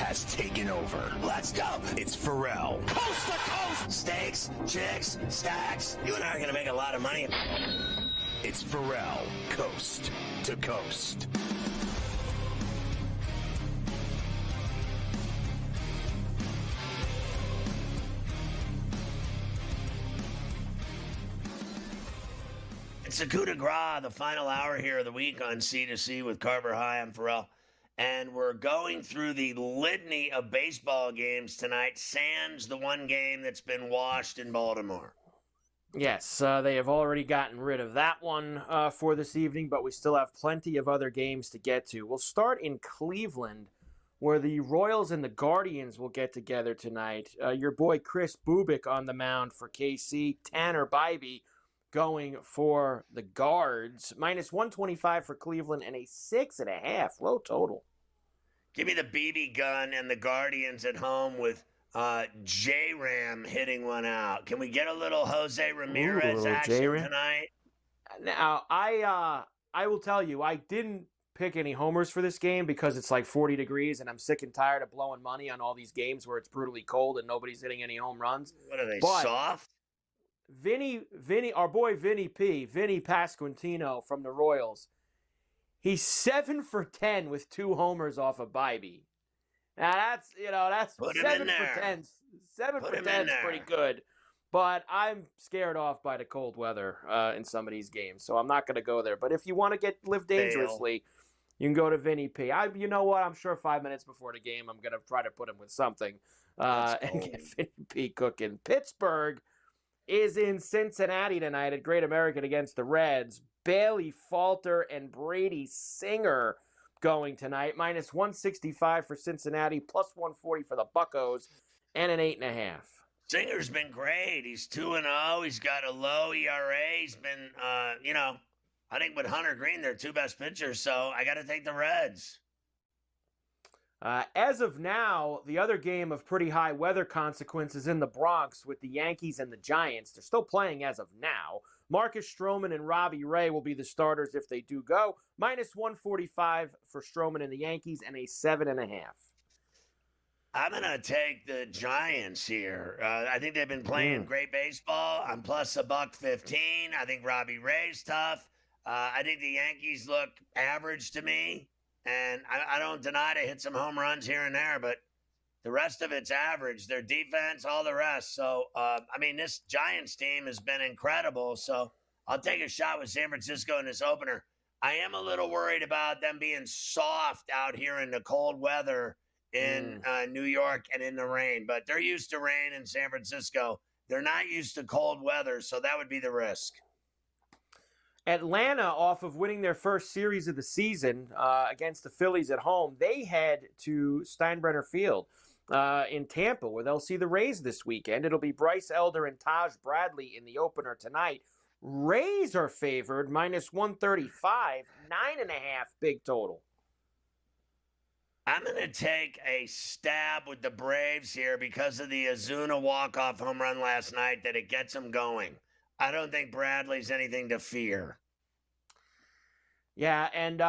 has taken over. Let's go. It's Ferrall. Coast to coast. Steaks, chicks, stacks. You and I are going to make a lot of money. It's Ferrall, coast to coast. It's the coup de grace, the final hour here of the week on C2C with Carver High. I'm Ferrall. And we're going through the litany of baseball games tonight, sans the one game that's been washed in Baltimore. Yes, they have already gotten rid of that one for this evening, but we still have plenty of other games to get to. We'll start in Cleveland, where the Royals and the Guardians will get together tonight. Your boy Chris Bubik on the mound for KC, Tanner Bybee going for the Guards. Minus 125 for Cleveland and a 6.5 low total. Give me the BB gun and the Guardians at home with J-Ram hitting one out. Can we get a little Jose Ramirez action J-Ram tonight? Now, I will tell you, I didn't pick any homers for this game because it's like 40 degrees and I'm sick and tired of blowing money on all these games where it's brutally cold and nobody's hitting any home runs. What are they, but soft? Vinny, our boy Vinny Pasquantino from the Royals, he's 7 for 10 with 2 homers off of Bybee. Now that's 7 for 10. 7 for 10 is pretty good, but I'm scared off by the cold weather in some of these games, so I'm not going to go there. But if you want to live dangerously, you can go to Vinny P. You know what? I'm sure 5 minutes before the game, I'm going to try to put him with something and get Vinny P cooking. Pittsburgh is in Cincinnati tonight at Great American against the Reds. Bailey Falter and Brady Singer going tonight. Minus 165 for Cincinnati, plus 140 for the Buccos, and an 8.5. Singer's been great. He's 2-0. He's got a low ERA. He's been, I think with Hunter Green, they're 2 best pitchers, so I got to take the Reds. As of now, the other game of pretty high weather consequences in the Bronx with the Yankees and the Giants. They're still playing as of now. Marcus Stroman and Robbie Ray will be the starters if they do go. Minus 145 for Stroman and the Yankees and a 7.5. I'm going to take the Giants here. I think they've been playing great baseball. I'm plus $1.15. I think Robbie Ray's tough. I think the Yankees look average to me. And I don't deny they hit some home runs here and there, but the rest of it's average. Their defense, all the rest. So, this Giants team has been incredible. So I'll take a shot with San Francisco in this opener. I am a little worried about them being soft out here in the cold weather in New York and in the rain. But they're used to rain in San Francisco. They're not used to cold weather, so that would be the risk. Atlanta, off of winning their first series of the season against the Phillies at home, they head to Steinbrenner Field in Tampa, where they'll see the Rays this weekend. It'll be Bryce Elder and Taj Bradley in the opener tonight. Rays are favored, minus 135, 9.5 big total. I'm going to take a stab with the Braves here because of the Ozuna walk-off home run last night that it gets them going. I don't think Bradley's anything to fear. Yeah, and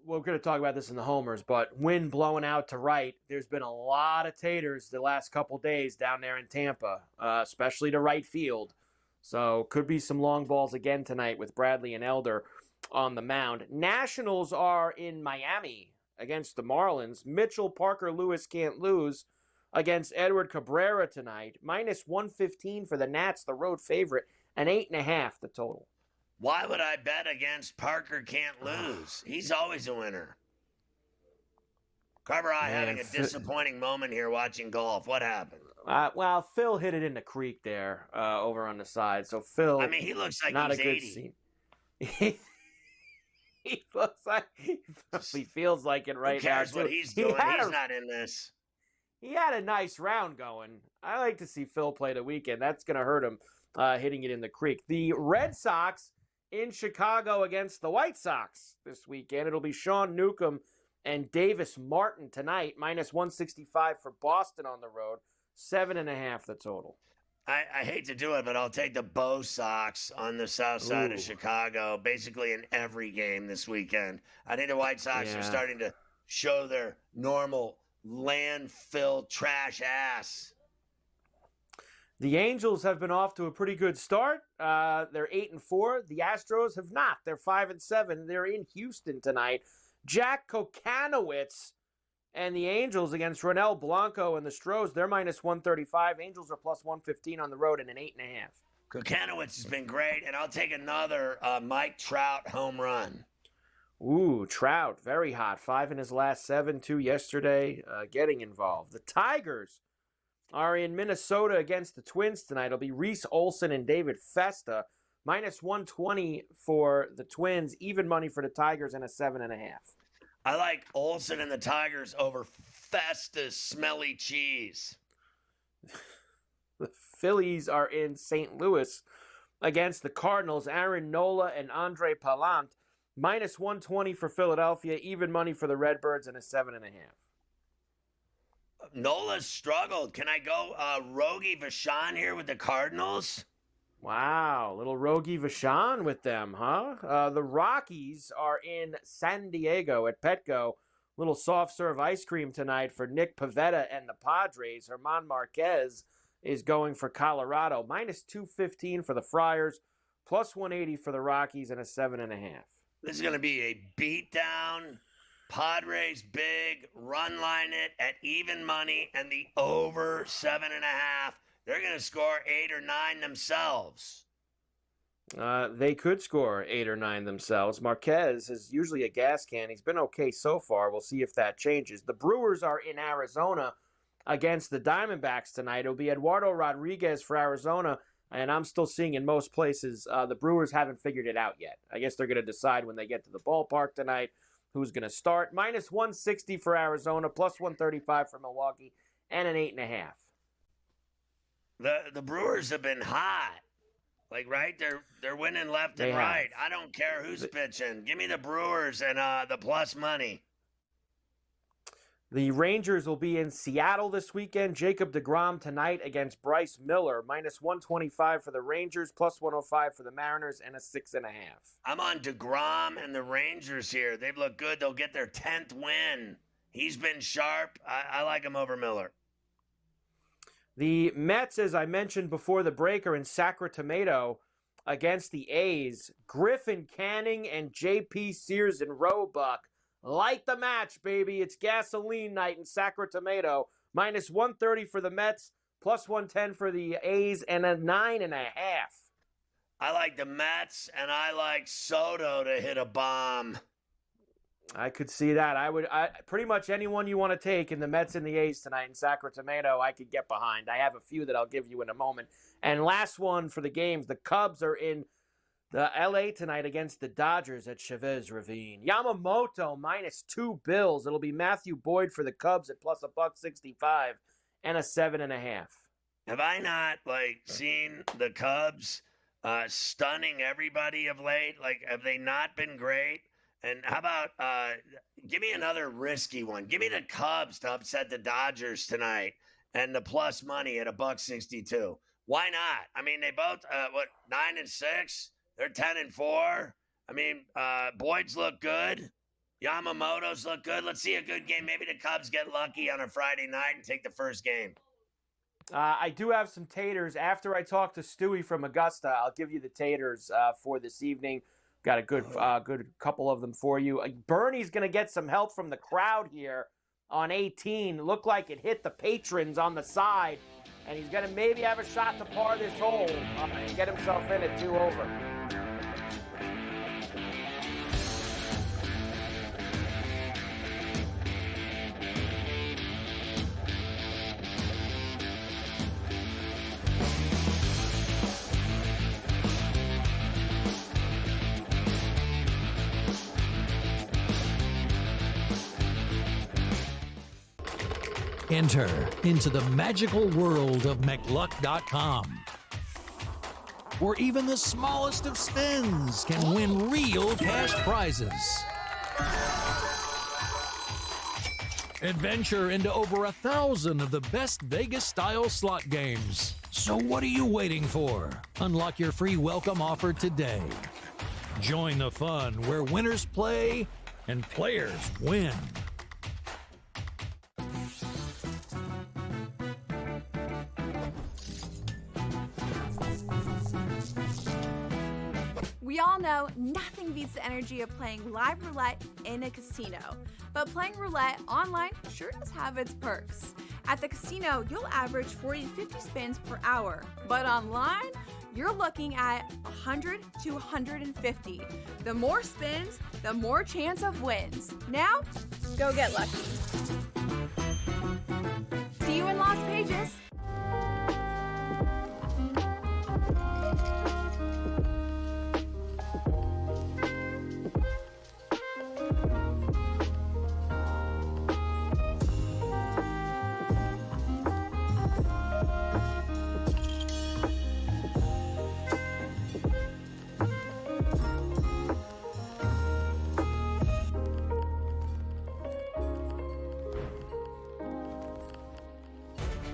we're going to talk about this in the homers, but wind blowing out to right, there's been a lot of taters the last couple days down there in Tampa, especially to right field. So could be some long balls again tonight with Bradley and Elder on the mound. Nationals are in Miami against the Marlins. Mitchell, Parker, Lewis can't lose against Edward Cabrera tonight. Minus 115 for the Nats, the road favorite. An 8.5 the total. Why would I bet against Parker can't lose? He's always a winner. Carver having a disappointing moment here watching golf. What happened? Well, Phil hit it in the creek there over on the side. So Phil, he looks like not he's a good 80. scene. He looks like he feels like it right Who cares now. what he's doing? He's not in this. He had a nice round going. I like to see Phil play the weekend. That's going to hurt him. Hitting it in the creek. The Red Sox in Chicago against the White Sox this weekend. It'll be Sean Newcomb and Davis Martin tonight. Minus 165 for Boston on the road. 7.5 the total. I hate to do it, but I'll take the Bo Sox on the south side of Chicago, basically in every game this weekend. I think the White Sox are starting to show their normal landfill trash ass. The Angels have been off to a pretty good start. They're 8-4. The Astros have not. They're 5-7. They're in Houston tonight. Jack Kokanowitz and the Angels against Ronel Blanco and the Stros. They're minus 135. Angels are plus 115 on the road and an 8.5. Kokanowitz has been great, and I'll take another Mike Trout home run. Ooh, Trout, very hot. 5 in his last 7, 2 yesterday, getting involved. The Tigers are in Minnesota against the Twins tonight. It'll be Reese Olson and David Festa. Minus 120 for the Twins, even money for the Tigers, and a 7.5. I like Olson and the Tigers over Festa's smelly cheese. The Phillies are in St. Louis against the Cardinals. Aaron Nola and Andre Palant. Minus 120 for Philadelphia, even money for the Redbirds, and a 7.5. Nola struggled. Can I go Rogie Vachon here with the Cardinals? Wow, little Rogie Vachon with them, huh? The Rockies are in San Diego at Petco. Little soft serve ice cream tonight for Nick Pivetta and the Padres. German Marquez is going for Colorado. Minus 215 for the Friars. Plus 180 for the Rockies and a 7.5. This is going to be a beatdown. Padres big, run line it at even money, and the over 7.5. They're going to score 8 or 9 themselves. They could score 8 or 9 themselves. Marquez is usually a gas can. He's been okay so far. We'll see if that changes. The Brewers are in Arizona against the Diamondbacks tonight. It'll be Eduardo Rodriguez for Arizona, and I'm still seeing in most places the Brewers haven't figured it out yet. I guess they're going to decide when they get to the ballpark tonight who's going to start. Minus 160 for Arizona, plus 135 for Milwaukee, and an 8.5. The Brewers have been hot. Like, right? They're winning left and right. I don't care who's pitching. Give me the Brewers and the plus money. The Rangers will be in Seattle this weekend. Jacob deGrom tonight against Bryce Miller. Minus 125 for the Rangers, plus 105 for the Mariners, and a 6.5. I'm on deGrom and the Rangers here. They've looked good. They'll get their 10th win. He's been sharp. I like him over Miller. The Mets, as I mentioned before the break, are in Sacramento against the A's. Griffin Canning and J.P. Sears and Roebuck. Light the match, baby. It's gasoline night in Sacramento. Minus 130 for the Mets, plus 110 for the A's, and a 9.5. I like the Mets, and I like Soto to hit a bomb. I could see that. I pretty much anyone you want to take in the Mets and the A's tonight in Sacramento, I could get behind. I have a few that I'll give you in a moment. And last one for the games, the Cubs are in the LA tonight against the Dodgers at Chavez Ravine. Yamamoto minus 2 Bills. It'll be Matthew Boyd for the Cubs at plus $1.65 and a 7.5. Have I not seen the Cubs stunning everybody of late? Have they not been great? And how about give me another risky one? Give me the Cubs to upset the Dodgers tonight and the plus money at $1.62. Why not? I mean, they both 9-6. They're 10-4. I mean, Boyd's look good. Yamamoto's look good. Let's see a good game. Maybe the Cubs get lucky on a Friday night and take the first game. I do have some taters. After I talk to Stewie from Augusta, I'll give you the taters for this evening. Got a good couple of them for you. Bernie's going to get some help from the crowd here on 18. Looked like it hit the patrons on the side, and he's going to maybe have a shot to par this hole and get himself in at 2 over. Enter into the magical world of McLuck.com, where even the smallest of spins can win real cash prizes. Adventure into over 1,000 of the best Vegas-style slot games. So what are you waiting for? Unlock your free welcome offer today. Join the fun where winners play and players win. We all know nothing beats the energy of playing live roulette in a casino. But playing roulette online sure does have its perks. At the casino, you'll average 40 to 50 spins per hour. But online, you're looking at 100 to 150. The more spins, the more chance of wins. Now, go get lucky. See you in Las Vegas.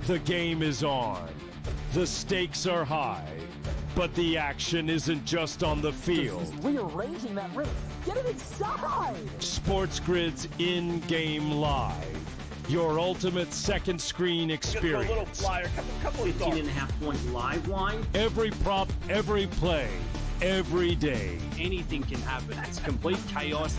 The game is on. The stakes are high. But the action isn't just on the field. Rearranging that rim. Get it inside! SportsGrid's in-game live. Your ultimate second screen experience. A little flyer, couple of 15.5-point live line. Every prop, every play, every day. Anything can happen. That's complete chaos.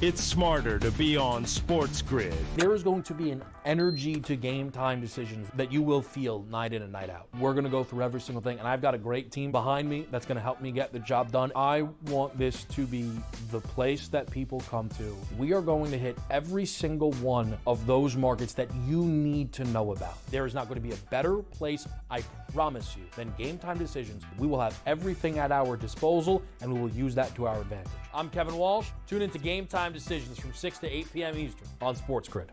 It's smarter to be on SportsGrid. There is going to be an energy to game time decisions that you will feel night in and night out. We're going to go through every single thing, and I've got a great team behind me that's going to help me get the job done. I want this to be the place that people come to. We are going to hit every single one of those markets that you need to know about. There is not going to be a better place, I promise you, than Game Time Decisions. We will have everything at our disposal, and we will use that to our advantage. I'm Kevin Walsh. Tune into Game Time Decisions from 6 to 8 p.m. Eastern on SportsGrid.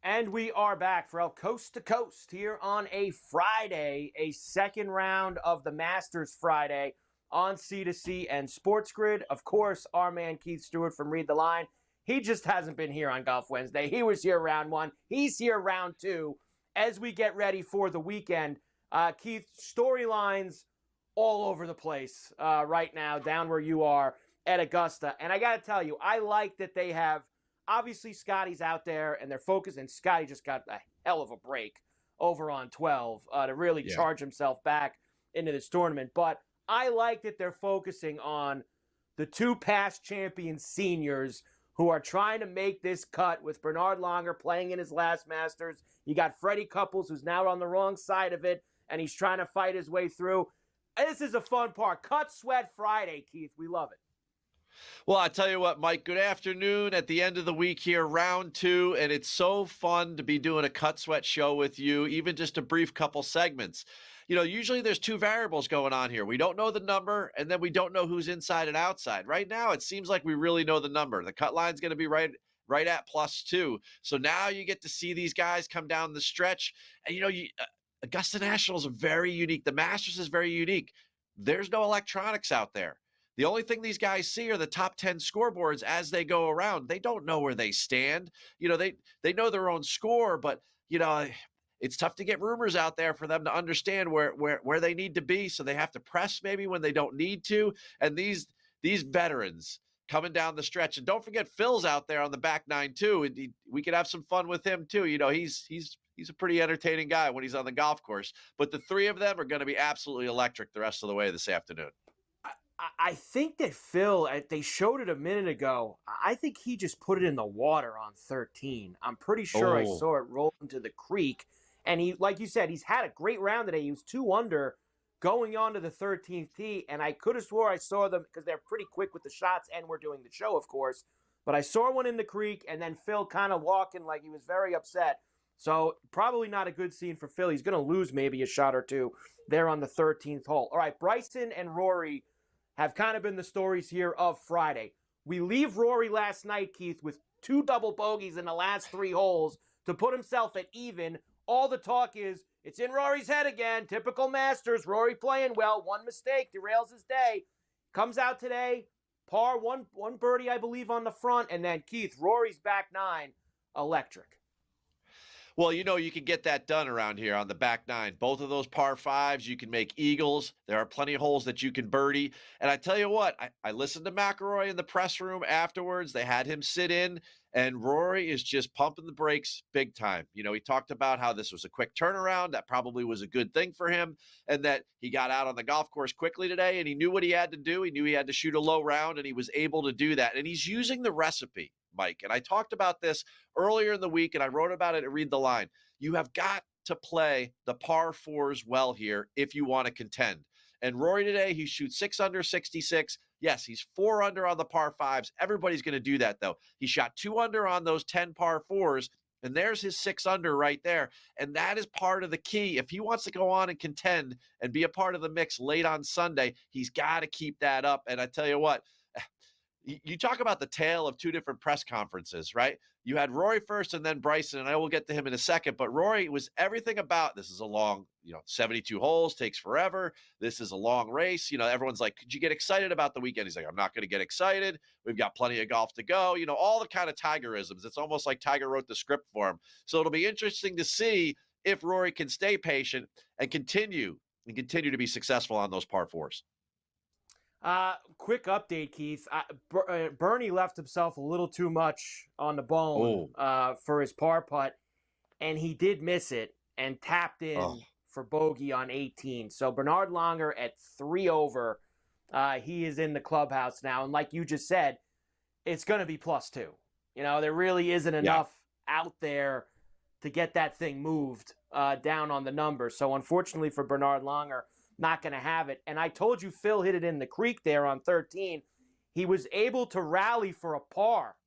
And we are back for Coast to Coast here on a Friday, a second round of the Masters Friday on C2C and SportsGrid. Of course, our man Keith Stewart from Read the Line. He just hasn't been here on Golf Wednesday. He was here round one. He's here round two as we get ready for the weekend. Keith, storylines all over the place right now, down where you are at Augusta. And I got to tell you, I like that they have, obviously Scotty's out there and they're focused, and Scotty just got a hell of a break over on 12 to really charge himself back into this tournament. But I like that they're focusing on the two past champion seniors who are trying to make this cut, with Bernard Langer playing in his last Masters. You got Freddie Couples, who's now on the wrong side of it, and he's trying to fight his way through. This is a fun part. Cut Sweat Friday, Keith. We love it. Well, I tell you what, Mike, good afternoon at the end of the week here, round two, and it's so fun to be doing a Cut Sweat show with you, even just a brief couple segments. You know, usually there's two variables going on here. We don't know the number, and then we don't know who's inside and outside. Right now, it seems like we really know the number. The cut line's going to be right at +2. So now you get to see these guys come down the stretch. And, you know, Augusta National is very unique. The Masters is very unique. There's no electronics out there. The only thing these guys see are the top 10 scoreboards as they go around. They don't know where they stand. You know, they know their own score, but, you know, it's tough to get rumors out there for them to understand where they need to be. So they have to press maybe when they don't need to. And these veterans coming down the stretch, and don't forget Phil's out there on the back nine too. And we could have some fun with him too. You know, he's a pretty entertaining guy when he's on the golf course. But the three of them are going to be absolutely electric the rest of the way this afternoon. I think that Phil, they showed it a minute ago. I think he just put it in the water on 13. I'm pretty sure I saw it roll into the creek. And he, like you said, he's had a great round today. He was 2 under going on to the 13th tee. And I could have swore I saw them, because they're pretty quick with the shots, and we're doing the show, of course. But I saw one in the creek, and then Phil kind of walking like he was very upset. So probably not a good scene for Phil. He's going to lose maybe a shot or two there on the 13th hole. All right, Bryson and Rory have kind of been the stories here of Friday. We leave Rory last night, Keith, with 2 double bogeys in the last 3 holes to put himself at even. All the talk is, it's in Rory's head again. Typical Masters. Rory playing well. One mistake derails his day. Comes out today, Par, one birdie, I believe, on the front. And then, Keith, Rory's back nine, electric. Well, you can get that done around here on the back nine. Both of those par fives, you can make eagles. There are plenty of holes that you can birdie. And I tell you what, I listened to McIlroy in the press room afterwards. They had him sit in, and Rory is just pumping the brakes big time. He talked about how this was a quick turnaround. That probably was a good thing for him, and that he got out on the golf course quickly today, and he knew what he had to do. He knew he had to shoot a low round, and he was able to do that. And he's using the recipe, Mike. And I talked about this earlier in the week, and I wrote about it at Read the Line. You have got to play the par fours well here if you want to contend. And Rory today, he shoots 6 under 66. Yes, he's 4 under on the par fives. Everybody's going to do that, though. He shot 2 under on those 10 par fours, and there's his 6 under right there. And that is part of the key. If he wants to go on and contend and be a part of the mix late on Sunday, he's got to keep that up. And I tell you what, you talk about the tale of two different press conferences, right? You had Rory first and then Bryson, and I will get to him in a second. But Rory was everything about this is a long, 72 holes, takes forever. This is a long race. Everyone's like, could you get excited about the weekend? He's like, I'm not going to get excited. We've got plenty of golf to go. All the kind of Tigerisms. It's almost like Tiger wrote the script for him. So it'll be interesting to see if Rory can stay patient and continue to be successful on those par fours. Quick update, Keith. Bernie left himself a little too much on the bone for his par putt, and he did miss it and tapped in for bogey on 18. So Bernard Langer at 3 over. He is in the clubhouse now, and like you just said, it's going to be +2. There really isn't enough out there to get that thing moved down on the number. So unfortunately for Bernard Langer, not going to have it. And I told you Phil hit it in the creek there on 13. He was able to rally for a par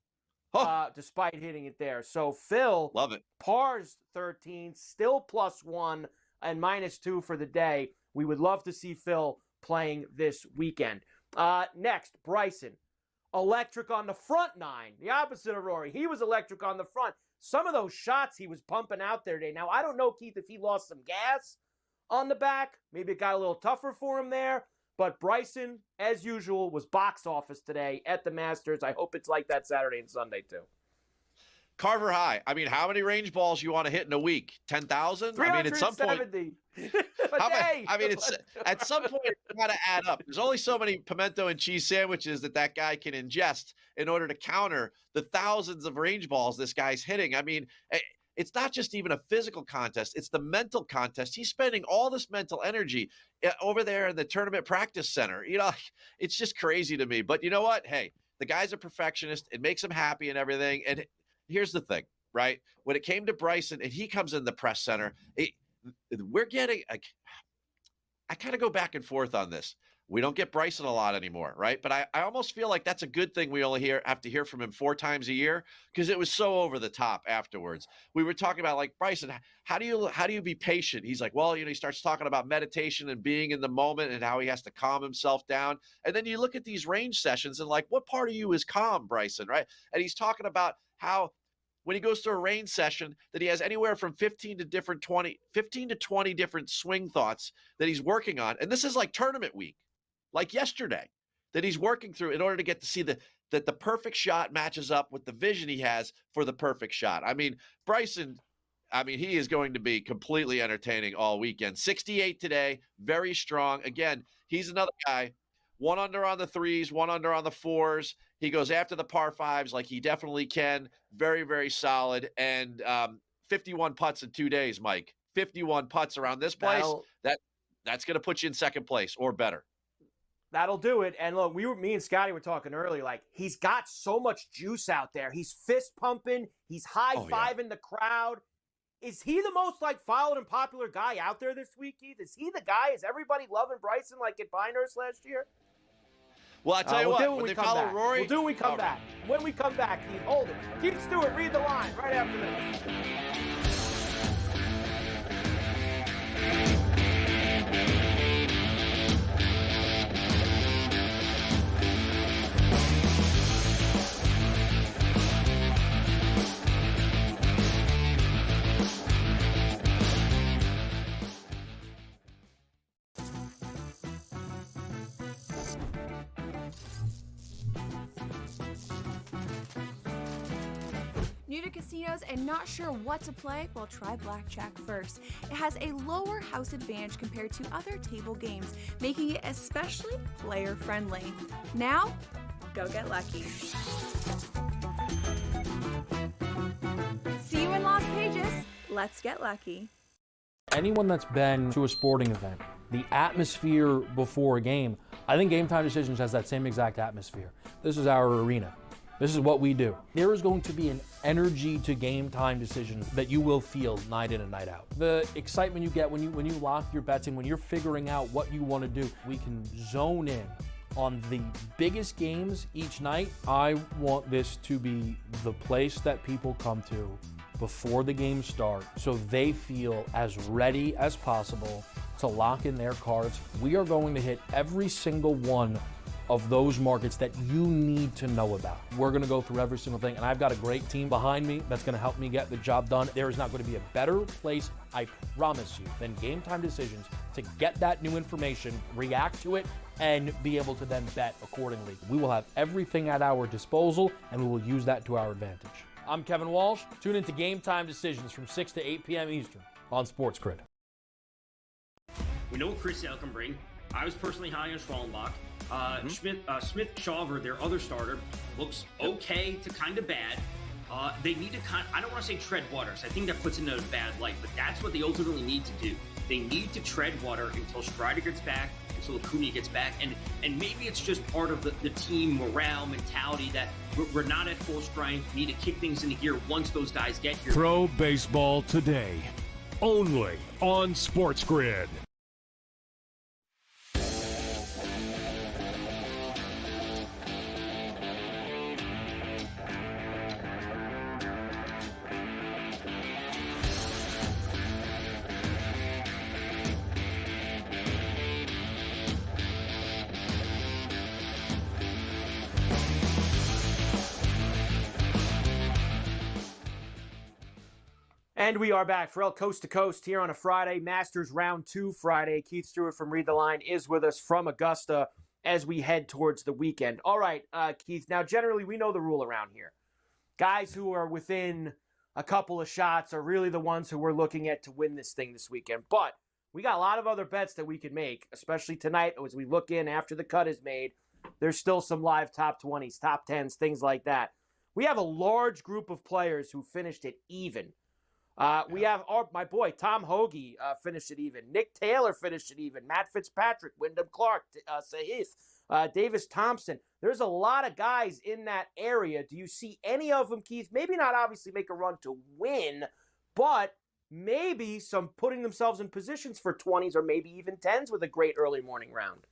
despite hitting it there. So Phil, love it. Pars 13, still +1 and -2 for the day. We would love to see Phil playing this weekend. Next, Bryson. Electric on the front nine. The opposite of Rory. He was electric on the front. Some of those shots he was pumping out there today. Now, I don't know, Keith, if he lost some gas on the back. Maybe it got a little tougher for him there. But Bryson, as usual, was box office today at the Masters. I hope it's like that Saturday and Sunday, too. Carver High. I mean, how many range balls you want to hit in a week? 10,000? I mean, at some point. It's at some point it's got to add up. There's only so many pimento and cheese sandwiches that guy can ingest in order to counter the thousands of range balls this guy's hitting. I mean, it's not just even a physical contest. It's the mental contest. He's spending all this mental energy over there in the tournament practice center. It's just crazy to me. But you know what? Hey, the guy's a perfectionist. It makes him happy and everything. And here's the thing, right? When it came to Bryson and he comes in the press center, we're getting I kind of go back and forth on this. We don't get Bryson a lot anymore, right? But I almost feel like that's a good thing. We only have to hear from him 4 times a year because it was so over the top afterwards. We were talking about, like, Bryson, how do you be patient? He's like, well, he starts talking about meditation and being in the moment and how he has to calm himself down. And then you look at these range sessions and, like, what part of you is calm, Bryson, right? And he's talking about how when he goes to a range session that he has anywhere from 15 to 20 different swing thoughts that he's working on. And this is like tournament week. Like yesterday, that he's working through in order to get to see that the perfect shot matches up with the vision he has for the perfect shot. I mean, Bryson, he is going to be completely entertaining all weekend. 68 today, very strong. Again, he's another guy, 1 under on the 3s, 1 under on the 4s. He goes after the par 5s like he definitely can. Very, very solid. And 51 putts in 2 days, Mike. 51 putts around this place. That's going to put you in second place or better. That'll do it. And look, me and Scotty were talking earlier, like, he's got so much juice out there. He's fist pumping. He's high-fiving the crowd. Is he the most, followed and popular guy out there this week, Keith? Is he the guy? Is everybody loving Bryson like at Pinehurst last year? Well, I tell you what, when they follow Rory. We'll do when we come back. When we come back, Keith, hold it. Keith Stewart, Read the Line right after this. New to casinos and not sure what to play? Well, try blackjack first. It has a lower house advantage compared to other table games, making it especially player-friendly. Now, go get lucky. See you in Las Vegas. Let's get lucky. Anyone that's been to a sporting event, the atmosphere before a game, I think Game Time Decisions has that same exact atmosphere. This is our arena. This is what we do. There is going to be an energy to Game Time Decisions that you will feel night in and night out. The excitement you get when you lock your bets in, when you're figuring out what you want to do, we can zone in on the biggest games each night. I want this to be the place that people come to before the games start so they feel as ready as possible to lock in their cards. We are going to hit every single one of those markets that you need to know about. We're going to go through every single thing, and I've got a great team behind me that's going to help me get the job done. There is not going to be a better place, I promise you, than Game Time Decisions to get that new information, react to it, and be able to then bet accordingly. We will have everything at our disposal, and we will use that to our advantage. I'm Kevin Walsh. Tune into Game Time Decisions from 6 to 8 p.m. Eastern on SportsGrid. We know what Chris Sale can bring. I was personally high on Schwallenbach. Smith Shawver, their other starter, looks okay to kind of bad. They need to I don't want to say tread water, so I think that puts it in a bad light, but that's what they ultimately need to do. They need to tread water until Strider gets back, until Acuna gets back, and maybe it's just part of the team morale mentality that we're not at full strength, need to kick things into gear once those guys get here. Pro Baseball Today, only on SportsGrid. And we are back. Ferrall Coast to Coast here on a Friday. Masters Round 2 Friday. Keith Stewart from Read the Line is with us from Augusta as we head towards the weekend. All right, Keith. Now, generally, we know the rule around here. Guys who are within a couple of shots are really the ones who we're looking at to win this thing this weekend. But we got a lot of other bets that we could make, especially tonight as we look in after the cut is made. There's still some live top 20s, top 10s, things like that. We have a large group of players who finished it even. We have my boy Tom Hoagie finished it even. Nick Taylor finished it even. Matt Fitzpatrick, Wyndham Clark, Sahith, Davis Thompson. There's a lot of guys in that area. Do you see any of them, Keith? Maybe not obviously make a run to win, but maybe some putting themselves in positions for 20s or maybe even 10s with a great early morning round.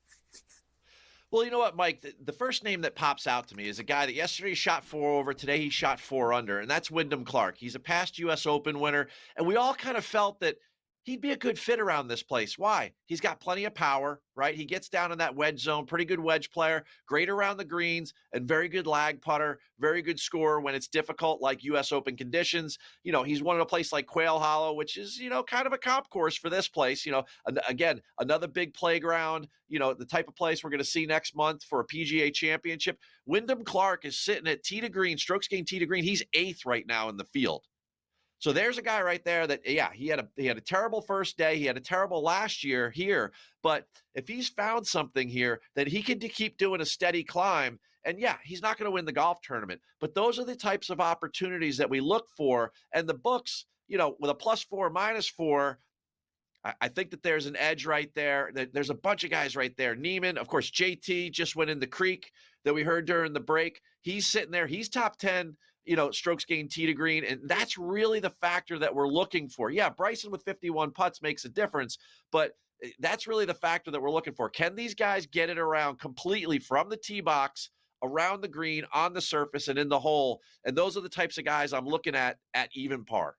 Well, you know what, Mike? The first name that pops out to me is a guy that yesterday shot 4 over, today he shot 4 under, and that's Wyndham Clark. He's a past U.S. Open winner, and we all kind of felt that he'd be a good fit around this place. Why? He's got plenty of power, right? He gets down in that wedge zone, pretty good wedge player, great around the greens, and very good lag putter, very good scorer when it's difficult, like U.S. Open conditions. You know, he's won at a place like Quail Hollow, which is, you know, kind of a comp course for this place. You know, again, another big playground, you know, the type of place we're going to see next month for a PGA championship. Wyndham Clark is sitting at tee to green, strokes gained tee to green. He's 8th right now in the field. So there's a guy right there that, yeah, he had a terrible first day. He had a terrible last year here. But if he's found something here that he can keep doing a steady climb, and yeah, he's not going to win the golf tournament. But those are the types of opportunities that we look for. And the books, you know, with a +4, -4, I think that there's an edge right there. There's a bunch of guys right there. Neiman, of course, JT just went in the creek that we heard during the break. He's sitting there. He's top 10. You know, strokes gained tee to green. And that's really the factor that we're looking for. Yeah, Bryson with 51 putts makes a difference, but that's really the factor that we're looking for. Can these guys get it around completely from the tee box, around the green, on the surface, and in the hole? And those are the types of guys I'm looking at even par.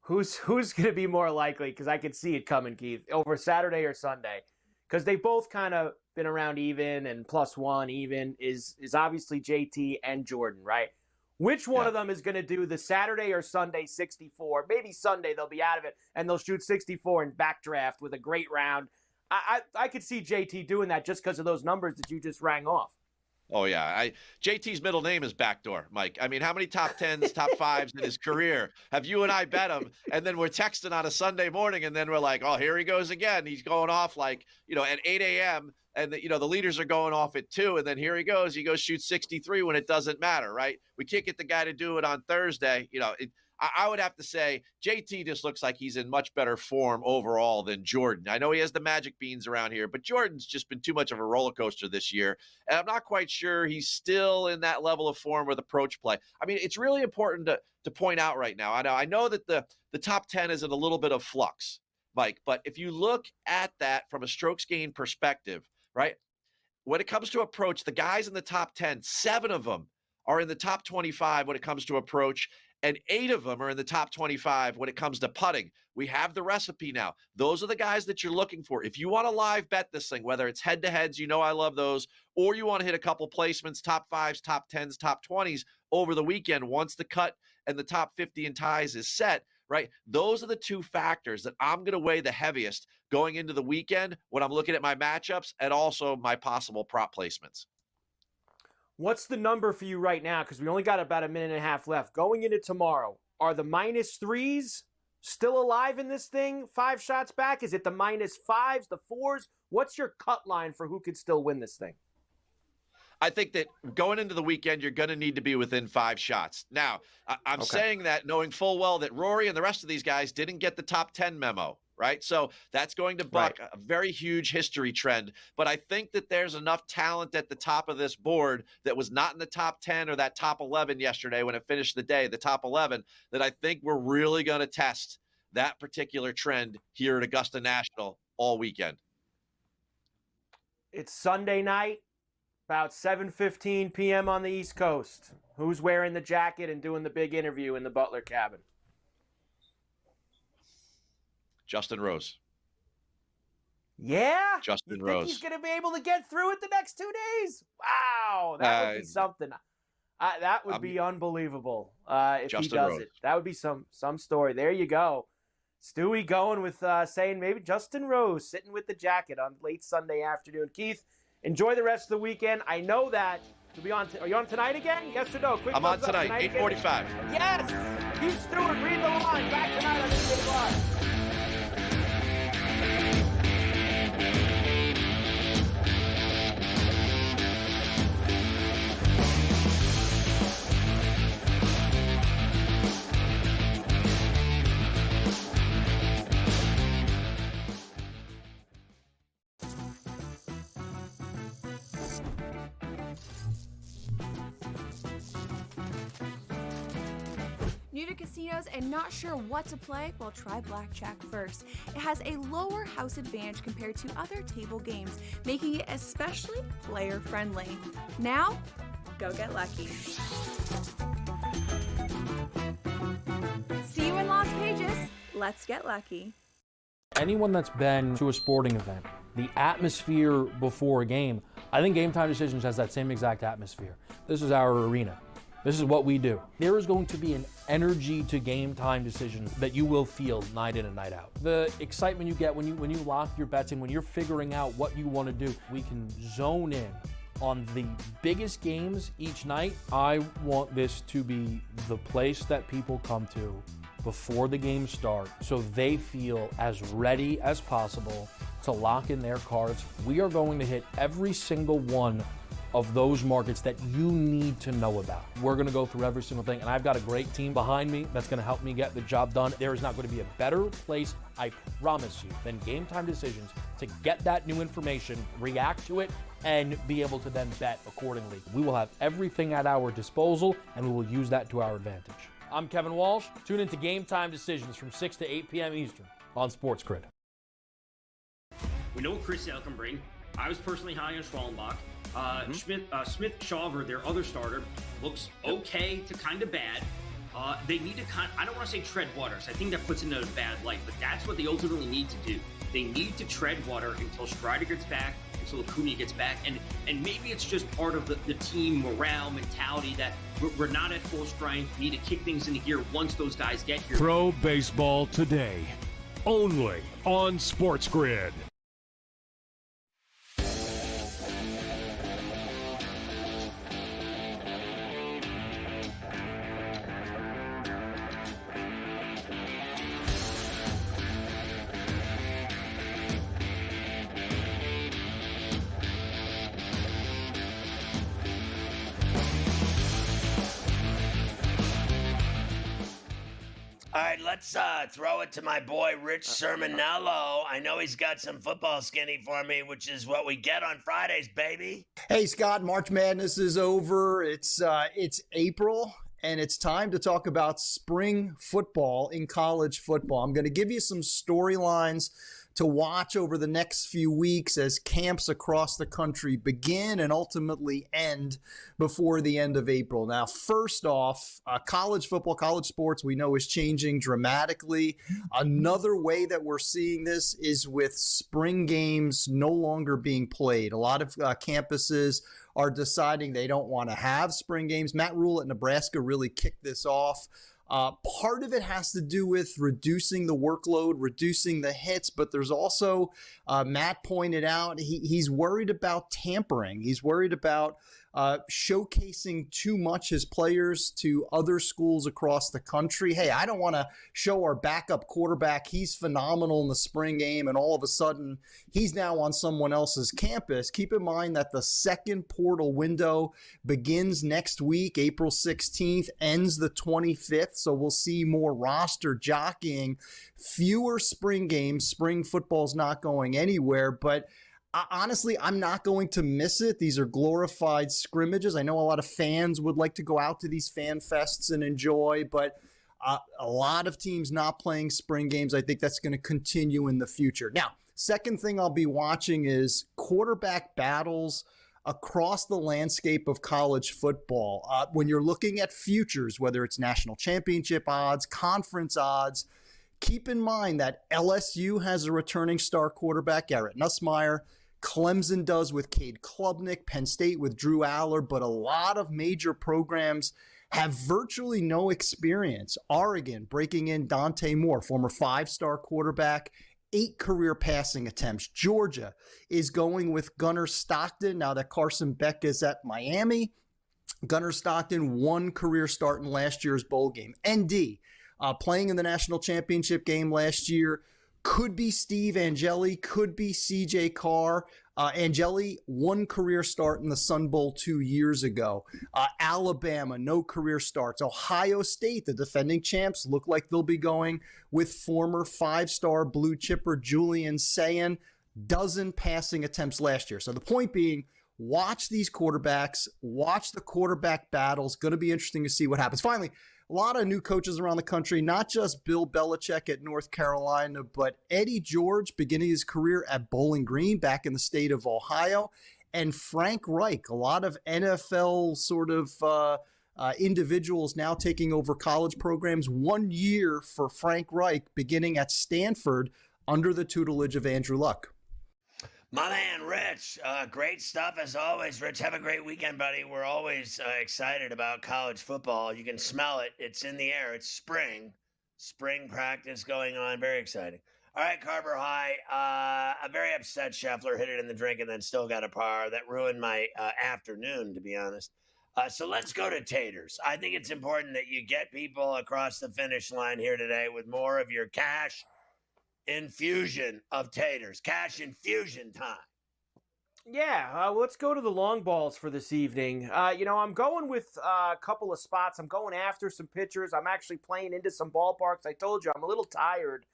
Who's going to be more likely, because I could see it coming, Keith, over Saturday or Sunday? Because they both kind of been around even, and +1 even is obviously JT and Jordan, right? Which one of them is going to do the Saturday or Sunday 64? Maybe Sunday they'll be out of it, and they'll shoot 64 in backdraft with a great round. I could see JT doing that just because of those numbers that you just rang off. Oh, yeah. JT's middle name is Backdoor, Mike. I mean, how many top 10s, top 5s in his career have you and I bet him? And then we're texting on a Sunday morning, and then we're like, oh, here he goes again. He's going off like, at 8 a.m., and the leaders are going off at 2, and then here he goes shoots 63 when it doesn't matter, right? We can't get the guy to do it on Thursday. I would have to say JT just looks like he's in much better form overall than Jordan. I know he has the magic beans around here, but Jordan's just been too much of a roller coaster this year. And I'm not quite sure he's still in that level of form with approach play. I mean, it's really important to point out right now. I know that the top 10 is in a little bit of flux, Mike, but if you look at that from a strokes gained perspective, right? When it comes to approach, the guys in the top 10, 7 of them are in the top 25 when it comes to approach, and 8 of them are in the top 25 when it comes to putting. We have the recipe now. Those are the guys that you're looking for. If you want to live bet this thing, whether it's head-to-heads, I love those, or you want to hit a couple placements, top 5s, top 10s, top 20s over the weekend once the cut and the top 50 in ties is set, right? Those are the 2 factors that I'm going to weigh the heaviest going into the weekend when I'm looking at my matchups and also my possible prop placements. What's the number for you right now? Because we only got about a minute and a half left. Going into tomorrow, are the -3s still alive in this thing? 5 shots back? Is it the -5s, the 4s? What's your cut line for who could still win this thing? I think that going into the weekend, you're going to need to be within 5 shots. Now, I'm saying that knowing full well that Rory and the rest of these guys didn't get the top 10 memo, right? So that's going to buck a very huge history trend. But I think that there's enough talent at the top of this board that was not in the top 10 or that top 11 yesterday when it finished the day, the top 11, that I think we're really going to test that particular trend here at Augusta National all weekend. It's Sunday night, about 7:15 p.m. on the East Coast. Who's wearing the jacket and doing the big interview in the Butler cabin? Justin Rose. Yeah? Justin you Rose. Think he's going to be able to get through it the next 2 days? Wow. That would be something. That would be unbelievable if Justin he does Rose. it. That would be some story. There you go. Stewie going with saying maybe Justin Rose sitting with the jacket on late Sunday afternoon. Keith, enjoy the rest of the weekend. I know that you'll be on. Are you on tonight again? Yes or no? Quick. I'm on tonight 8:45. Yes. Keith Stewart, read the line. Back tonight on NBA Live. New to casinos and not sure what to play? Well, try blackjack first. It has a lower house advantage compared to other table games, making it especially player-friendly. Now, go get lucky. See you in Las Vegas. Let's get lucky. Anyone that's been to a sporting event, the atmosphere before a game, I think Game Time Decisions has that same exact atmosphere. This is our arena. This is what we do. There is going to be an energy to Game Time Decisions that you will feel night in and night out. The excitement you get when you lock your bets in, when you're figuring out what you want to do, we can zone in on the biggest games each night. I want this to be the place that people come to before the games start so they feel as ready as possible to lock in their cards. We are going to hit every single one of those markets that you need to know about. We're gonna go through every single thing, and I've got a great team behind me that's gonna help me get the job done. There is not gonna be a better place, I promise you, than Game Time Decisions to get that new information, react to it, and be able to then bet accordingly. We will have everything at our disposal, and we will use that to our advantage. I'm Kevin Walsh. Tune into Game Time Decisions from 6 to 8 p.m. Eastern on SportsGrid. We know what Chris Sale can bring. I was personally high on Schwallenbach. Smith Shawver, their other starter, looks okay to kind of bad. They need to I don't want to say tread waters. I think that puts into a bad light, but that's what they ultimately need to do. They need to tread water until Strider gets back, until Acuna gets back, and maybe it's just part of the team morale mentality that we're not at full strength. We need to kick things into gear once those guys get here. Pro Baseball Today, only on SportsGrid. right, let's throw it to my boy Rich Sermonello. I know he's got some football skinny for me, which is what we get on Fridays, baby. Hey, Scott, March Madness is over. It's April, and it's time to talk about spring football in college football. I'm going to give you some storylines to watch over the next few weeks as camps across the country begin and ultimately end before the end of April. Now, first off, college football, college sports, we know is changing dramatically. Another way that we're seeing this is with spring games no longer being played. A lot of campuses are deciding they don't want to have spring games. Matt Rule at Nebraska really kicked this off. Part of it has to do with reducing the workload, reducing the hits, but there's also, Matt pointed out, he's worried about tampering. He's worried about showcasing too much his players to other schools across the country. Hey, I don't want to show our backup quarterback. He's phenomenal in the spring game, and all of a sudden he's now on someone else's campus. Keep in mind that the second portal window begins next week, April 16th, ends the 25th. So we'll see more roster jockeying, fewer spring games. Spring football's not going anywhere, but honestly, I'm not going to miss it. These are glorified scrimmages. I know a lot of fans would like to go out to these fan fests and enjoy, but a lot of teams not playing spring games. I think that's going to continue in the future. Now, second thing I'll be watching is quarterback battles across the landscape of college football. When you're looking at futures, whether it's national championship odds, conference odds, keep in mind that LSU has a returning star quarterback, Garrett Nussmeier. Clemson does with Cade Klubnik, Penn State with Drew Aller, but a lot of major programs have virtually no experience. Oregon breaking in Dante Moore, former 5-star quarterback, 8 career passing attempts. Georgia is going with Gunnar Stockton now that Carson Beck is at Miami. Gunnar Stockton, 1 career start in last year's bowl game. ND playing in the national championship game last year. Could be Steve Angeli, could be CJ Carr. Angeli, 1 career start in the Sun Bowl 2 years ago. Alabama, no career starts. Ohio State, the defending champs, look like they'll be going with former 5-star blue chipper Julian Sayin. Dozen passing attempts last year. So the point being, watch these quarterbacks, watch the quarterback battles. Going to be interesting to see what happens. Finally, a lot of new coaches around the country, not just Bill Belichick at North Carolina, but Eddie George beginning his career at Bowling Green back in the state of Ohio, and Frank Reich, a lot of NFL sort of individuals now taking over college programs. 1 year for Frank Reich beginning at Stanford under the tutelage of Andrew Luck. My man, Rich, great stuff as always. Rich, have a great weekend, buddy. We're always excited about college football. You can smell it. It's in the air. It's spring. Spring practice going on. Very exciting. All right, Carver High. I'm very upset Scheffler hit it in the drink and then still got a par. That ruined my afternoon, to be honest. So let's go to taters. I think it's important that you get people across the finish line here today with more of your cash infusion of taters. Cash infusion time. Yeah, let's go to the long balls for this evening. I'm going with a couple of spots. I'm going after some pitchers. I'm actually playing into some ballparks. I told you I'm a little tired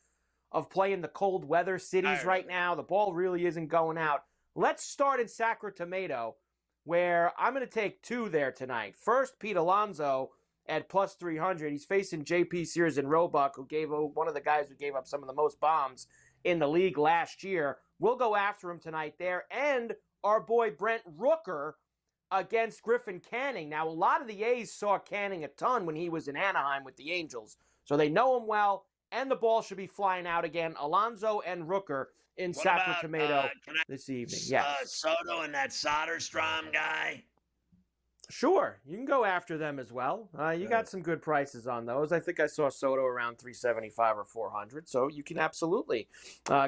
of playing the cold weather cities right now. The ball really isn't going out. Let's start in Sacramento, where I'm going to take 2 there tonight. First, Pete Alonso at plus 300. He's facing J.P. Sears and Roebuck, who gave one of the guys who gave up some of the most bombs in the league last year. We'll go after him tonight there. And our boy Brent Rooker against Griffin Canning. Now, a lot of the A's saw Canning a ton when he was in Anaheim with the Angels, so they know him well, and the ball should be flying out again. Alonso and Rooker in Sacramento this evening. Yes. Soto and that Soderstrom guy. Sure, you can go after them as well. You got some good prices on those. I think I saw Soto around 375 or 400, so you can absolutely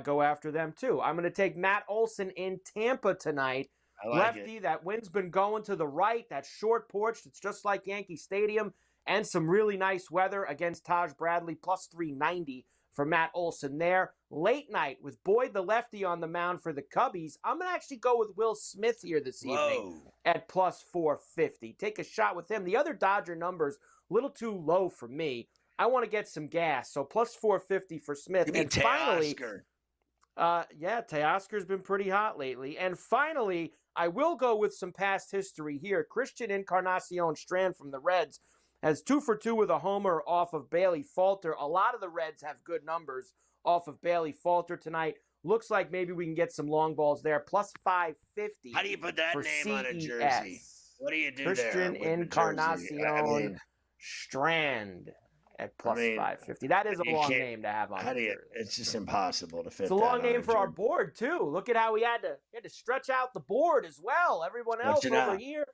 go after them too. I'm going to take Matt Olson in Tampa tonight. Lefty, that wind's been going to the right. That short porch, it's just like Yankee Stadium, and some really nice weather against Taj Bradley, plus 390 for Matt Olson there. Late night with Boyd the lefty on the mound for the Cubbies. I'm going to actually go with Will Smith here this evening at plus 450. Take a shot with him. The other Dodger numbers, a little too low for me. I want to get some gas. So plus 450 for Smith. Give me And finally, Teoscar. Teoscar's been pretty hot lately. And finally, I will go with some past history here. Christian Encarnacion Strand from the Reds has 2 for 2 with a homer off of Bailey Falter. A lot of the Reds have good numbers off of Bailey Falter tonight. Looks like maybe we can get some long balls there. Plus 550. How do you put that for name on a CES. jersey? What do you do Christian there? Encarnacion Strand at plus 550. That is a long name to have on. How do you? It's just impossible to fit. It's a long name for our board too. Look at how he had to stretch out the board as well. Everyone else over here,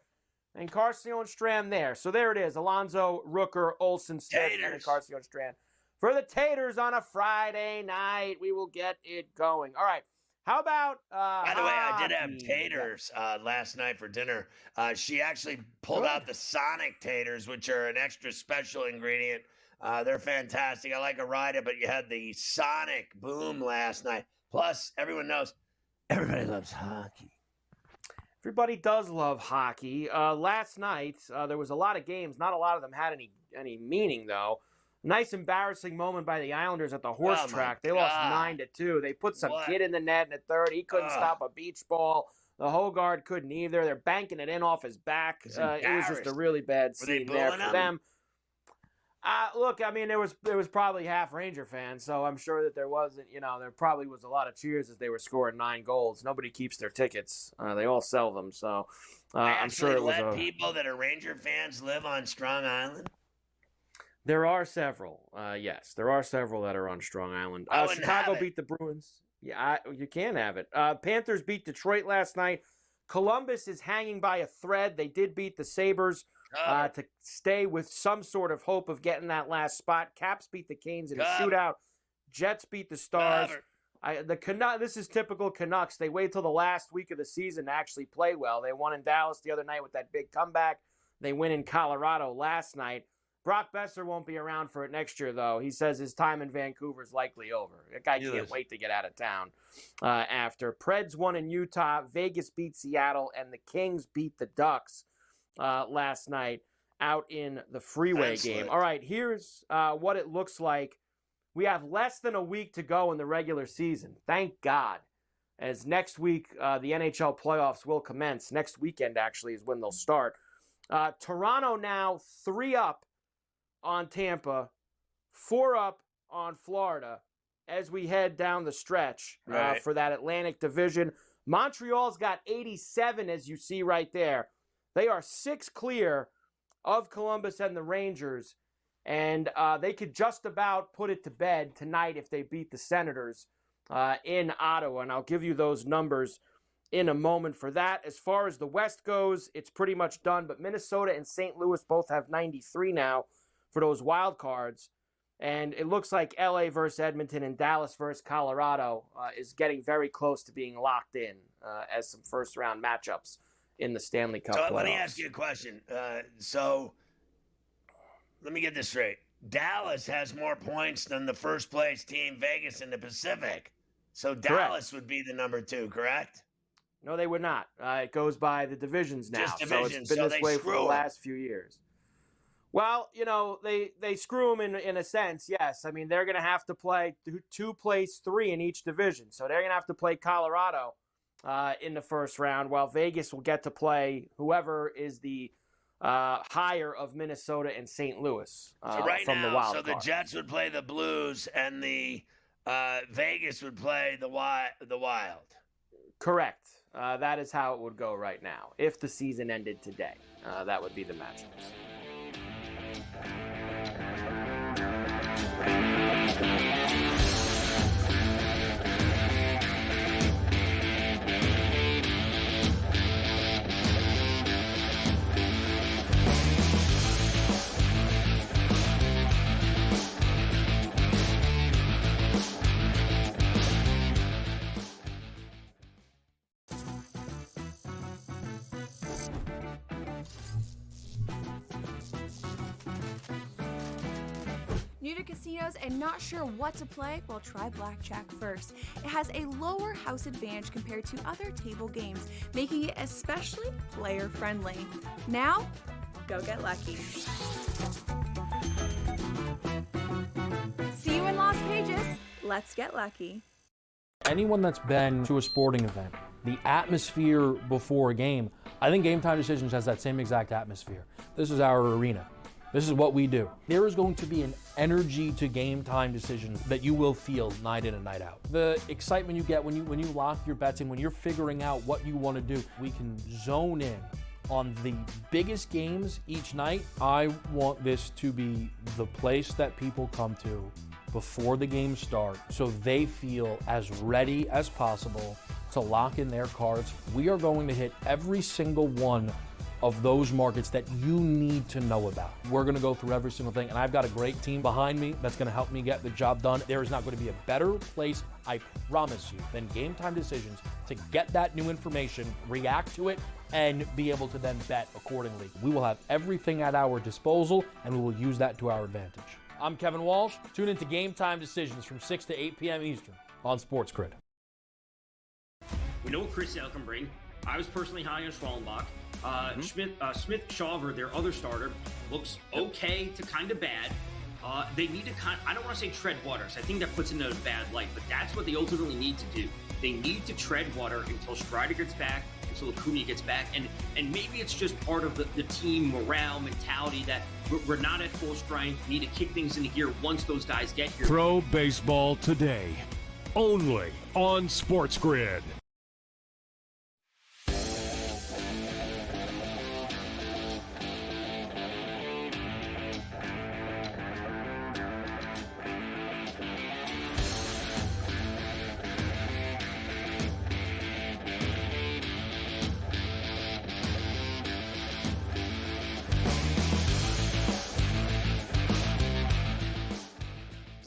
and Encarnacion Strand there. So there it is. Alonzo, Rooker, Olsen, Smith, and Encarnacion Strand for the Taters on a Friday night. We will get it going. All right. How about? By the way, I did have taters last night for dinner. She actually pulled out the Sonic taters, which are an extra special ingredient. They're fantastic. I like a rider, but you had the Sonic boom last night. Plus, everyone knows everybody loves hockey. Everybody does love hockey. Last night, there was a lot of games. Not a lot of them had any meaning, though. Nice embarrassing moment by the Islanders at the horse track. They lost 9-2. They put some kid in the net in the third. He couldn't stop a beach ball. The Hogard couldn't either. They're banking it in off his back. It was just a really bad scene there for them. Look, I mean, there was probably half Ranger fans, so I'm sure that there wasn't, there probably was a lot of cheers as they were scoring 9 goals. Nobody keeps their tickets. They all sell them, so I'm sure it was people that are Ranger fans live on Strong Island? There are several. Yes, there are several that are on Strong Island. Chicago beat the Bruins. Yeah, you can have it. Panthers beat Detroit last night. Columbus is hanging by a thread. They did beat the Sabres to stay with some sort of hope of getting that last spot. Caps beat the Canes in a shootout. Jets beat the Stars. This is typical Canucks. They wait till the last week of the season to actually play well. They won in Dallas the other night with that big comeback. They win in Colorado last night. Brock Besser won't be around for it next year, though. He says his time in Vancouver is likely over. That guy can't wait to get out of town after. Preds won in Utah. Vegas beat Seattle. And the Kings beat the Ducks last night out in the freeway game. All right, here's what it looks like. We have less than a week to go in the regular season. Thank God. As next week, the NHL playoffs will commence. Next weekend, actually, is when they'll start. Toronto now 3 up on Tampa, 4 up on Florida as we head down the stretch for that Atlantic division. Montreal's got 87, as you see right there. They are 6 clear of Columbus and the Rangers, and they could just about put it to bed tonight if they beat the Senators in Ottawa, and I'll give you those numbers in a moment for that. As far as the West goes, it's pretty much done, but Minnesota and St. Louis both have 93 now for those wild cards. And it looks like LA versus Edmonton and Dallas versus Colorado is getting very close to being locked in as some first-round matchups in the Stanley Cup playoffs. Let me ask you a question. So let me get this straight. Dallas has more points than the first-place team, Vegas, in the Pacific. So Dallas would be the number 2, correct? No, they would not. It goes by the divisions now. Just divisions. So it's been this way for the last few years. Well, they screw them in a sense, yes. I mean, they're going to have to play 2 plays 3 in each division. So they're going to have to play Colorado in the first round, while Vegas will get to play whoever is the higher of Minnesota and St. Louis from the wild card. The Jets would play the Blues and the Vegas would play the Wild. Correct. That is how it would go right now. If the season ended today, that would be the matchups. New to casinos and not sure what to play? Well, try blackjack first. It has a lower house advantage compared to other table games, making it especially player-friendly. Now, go get lucky. Let's get lucky. Anyone that's been to a sporting event, the atmosphere before a game, I think Game Time Decisions has that same exact atmosphere. This is our arena. This is what we do. There is going to be an energy to Game Time Decisions that you will feel night in and night out. The excitement you get when you lock your bets in, when you're figuring out what you want to do, we can zone in on the biggest games each night. I want this to be the place that people come to before the games start so they feel as ready as possible to lock in their cards. We are going to hit every single one of those markets that you need to know about. We're going to go through every single thing, and I've got a great team behind me that's going to help me get the job done. There is not going to be a better place, I promise you, than Game Time Decisions to get that new information, react to it, and be able to then bet accordingly. We will have everything at our disposal, and we will use that to our advantage. I'm Kevin Walsh. Tune into Game Time Decisions from 6 to 8 p.m. Eastern on SportsGrid. We know what Chris Sale can bring. I was personally high on Schwallenbach. Smith Shawver, their other starter, looks okay to kind of bad. They need to I don't want to say tread water, because I think that puts it in a bad light, but that's what they ultimately need to do. They need to tread water until Strider gets back, until Acuna gets back, and maybe it's just part of the team morale mentality that we're not at full strength, need to kick things into gear once those guys get here. Pro Baseball Today, only on SportsGrid.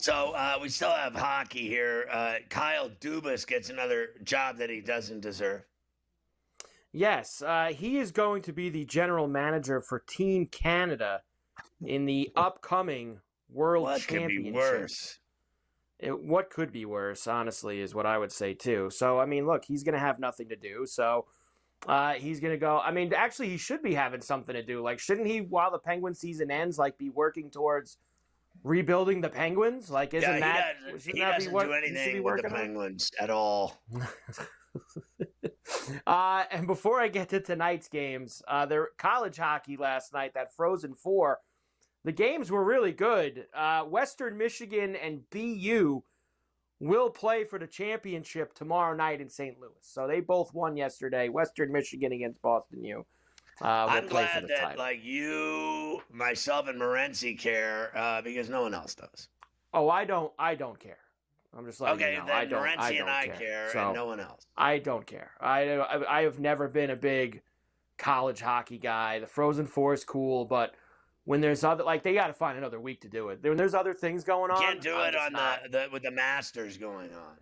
So we still have hockey here. Kyle Dubas gets another job that he doesn't deserve. Yes, he is going to be the general manager for Team Canada in the upcoming World Championship. Could be worse? What could be worse, honestly, is what I would say, too. So, I mean, look, he's going to have nothing to do. So he's going to go. I mean, actually, he should be having something to do. Like, shouldn't he, while the Penguin season ends, like, be working towards rebuilding the Penguins? Like, isn't he that doesn't do anything with the Penguins at all. And before I get to tonight's games, their college hockey last night, that Frozen Four, the games were really good. Western Michigan and BU will play for the championship tomorrow night in St. Louis. So they both won yesterday. Western Michigan against Boston U. I'm glad that like you, myself, and Morency care because no one else does. Oh, I don't care. I'm just letting you know. Then Morency and I care, so, and no one else. I don't care. I have never been a big college hockey guy. The Frozen Four is cool, but when there's other, like, they got to find another week to do it. When there's other things going on, you can't do it on with the Masters going on.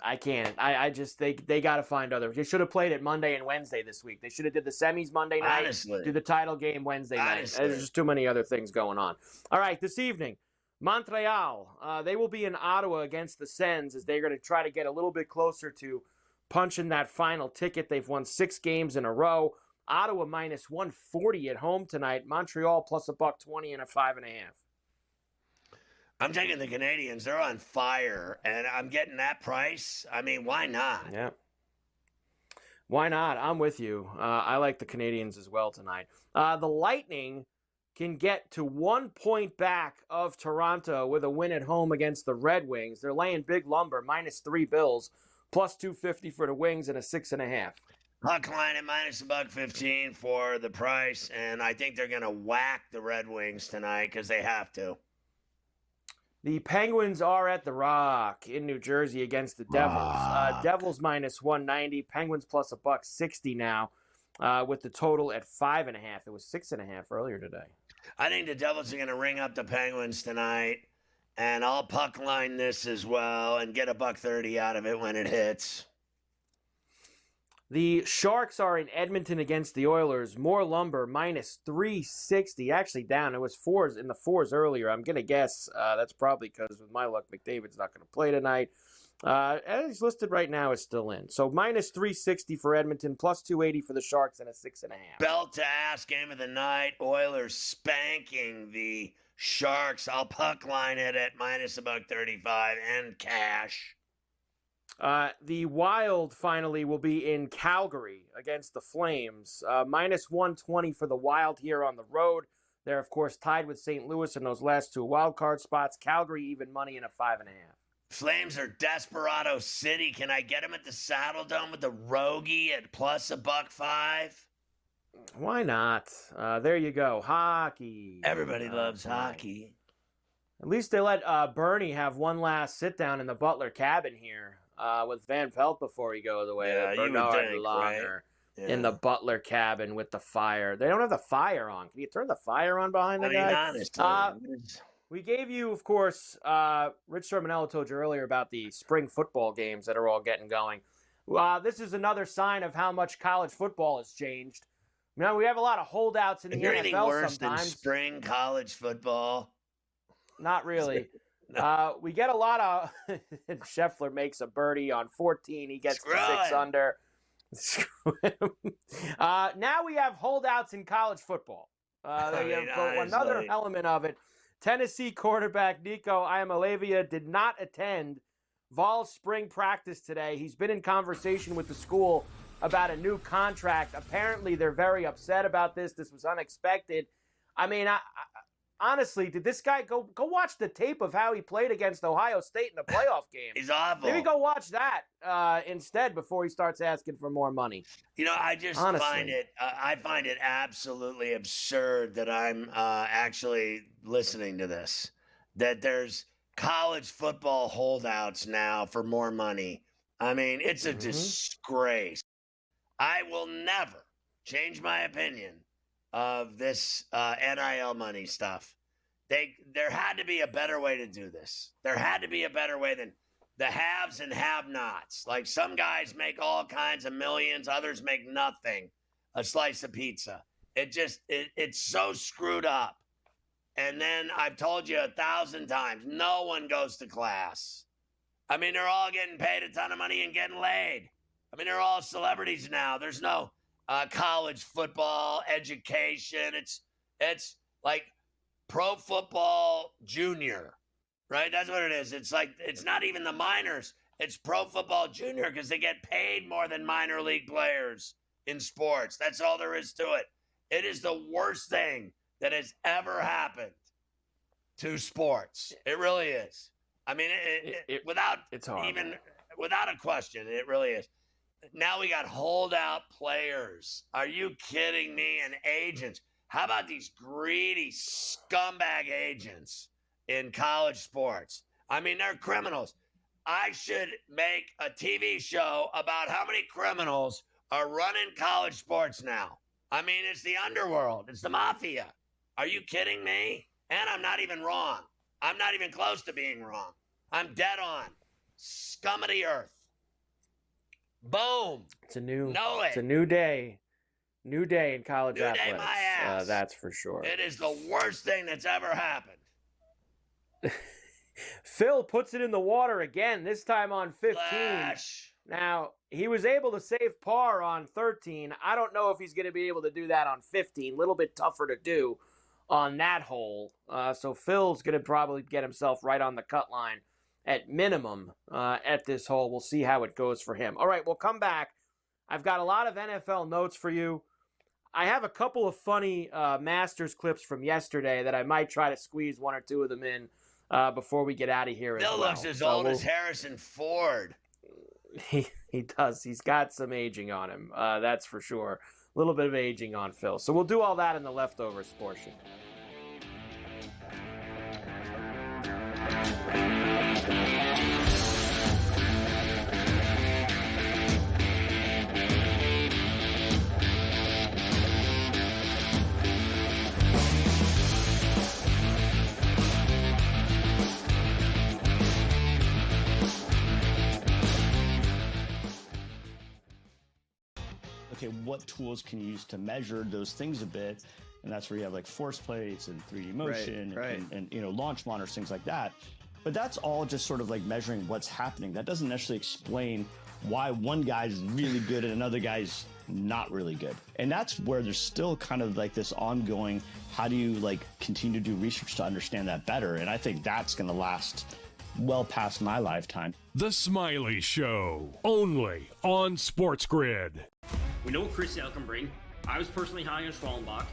I can't. I just they got to find other. They should have played it Monday and Wednesday this week. They should have did the semis Monday night. Honestly. Do the title game Wednesday night. There's just too many other things going on. All right, this evening, Montreal. They will be in Ottawa against the Sens as they're going to try to get a little bit closer to punching that final ticket. They've won 6 games in a row. Ottawa minus 140 at home tonight. Montreal plus $1.20 and a 5.5. I'm taking the Canadians. They're on fire, and I'm getting that price. I mean, why not? Yeah. Why not? I'm with you. I like the Canadians as well tonight. The Lightning can get to 1 point back of Toronto with a win at home against the Red Wings. They're laying big lumber, minus 3 Bills, plus 250 for the Wings and a 6.5. Puck line at minus $1.15 for the price, and I think they're going to whack the Red Wings tonight because they have to. The Penguins are at the Rock in New Jersey against the Devils. Devils minus 190, Penguins plus $1.60 now, with the total at 5.5. It was 6.5 earlier today. I think the Devils are going to ring up the Penguins tonight, and I'll puck line this as well and get $1.30 out of it when it hits. The Sharks are in Edmonton against the Oilers. More lumber, minus 360. Actually down. It was in the fours earlier. I'm going to guess that's probably because with my luck, McDavid's not going to play tonight. As he's listed right now, is still in. So minus 360 for Edmonton, plus 280 for the Sharks, and a 6.5. Belt to ass game of the night. Oilers spanking the Sharks. I'll puck line it at minus $1.35 and cash. The Wild finally will be in Calgary against the Flames. Minus 120 for the Wild here on the road. They're, of course, tied with St. Louis in those last two wild card spots. Calgary even money in a 5.5. Flames are Desperado City. Can I get them at the Saddle Dome with the Rogie at plus $1.05? Why not? There you go. Hockey. Everybody loves hockey. At least they let Bernie have one last sit down in the Butler cabin here with Van Pelt before he goes away. Yeah, you would Bernard think, Lager right? in the Butler cabin with the fire. They don't have the fire on. Can you turn the fire on behind the guy? Honestly, we gave you, of course, Rich Sermonello told you earlier about the spring football games that are all getting going. This is another sign of how much college football has changed. You know, we have a lot of holdouts in the NFL anything worse sometimes. than spring college football? Not really. We get a lot of Scheffler makes a birdie on 14. He gets the 6 under. Now we have holdouts in college football. Another element of it. Tennessee quarterback Nico Iamaleava did not attend Vol's spring practice today. He's been in conversation with the school about a new contract. Apparently, they're very upset about this. This was unexpected. I mean, honestly, did this guy go watch the tape of how he played against Ohio State in the playoff game? He's awful. Maybe go watch that instead before he starts asking for more money. You know, I just find it. I find it absolutely absurd that I'm actually listening to this. That there's college football holdouts now for more money. I mean, it's a disgrace. I will never change my opinion of this NIL money stuff. There had to be a better way to do this. There had to be a better way than the haves and have-nots. Like, some guys make all kinds of millions, others make nothing, a slice of pizza. It's so screwed up. And then I've told you 1,000 times, no one goes to class. I mean, they're all getting paid a ton of money and getting laid. I mean, they're all celebrities now. There's no college football education. It's like pro football junior, right? That's what it is. It's like, it's not even the minors. It's pro football junior because they get paid more than minor league players in sports. That's all there is to it. It is the worst thing that has ever happened to sports. It really is. I mean, without a question, it really is. Now we got holdout players. Are you kidding me? And agents. How about these greedy scumbag agents in college sports? I mean, they're criminals. I should make a TV show about how many criminals are running college sports now. I mean, it's the underworld. It's the mafia. Are you kidding me? And I'm not even wrong. I'm not even close to being wrong. I'm dead on. Scum of the earth. Boom. It's a new day. New day in college athletics. Day my ass. That's for sure. It is the worst thing that's ever happened. Phil puts it in the water again, this time on 15. Flash. Now, he was able to save par on 13. I don't know if he's going to be able to do that on 15. A little bit tougher to do on that hole. So Phil's going to probably get himself right on the cut line at minimum at this hole. We'll see how it goes for him. All right, we'll come back. I've got a lot of NFL notes for you. I have a couple of funny Masters clips from yesterday that I might try to squeeze one or two of them in before we get out of here. Bill looks as old as Harrison Ford. He does. He's got some aging on him. That's for sure. A little bit of aging on Phil. So we'll do all that in the leftovers portion. Okay, what tools can you use to measure those things a bit? And that's where you have like force plates and 3D motion and you know, launch monitors, things like that. But that's all just sort of like measuring what's happening. That doesn't necessarily explain why one guy's really good and another guy's not really good. And that's where there's still kind of like this ongoing, how do you like continue to do research to understand that better? And I think that's going to last well past my lifetime. The Smiley Show, only on SportsGrid. We know what Chris Sale can bring. I was personally high on Schwallenbach.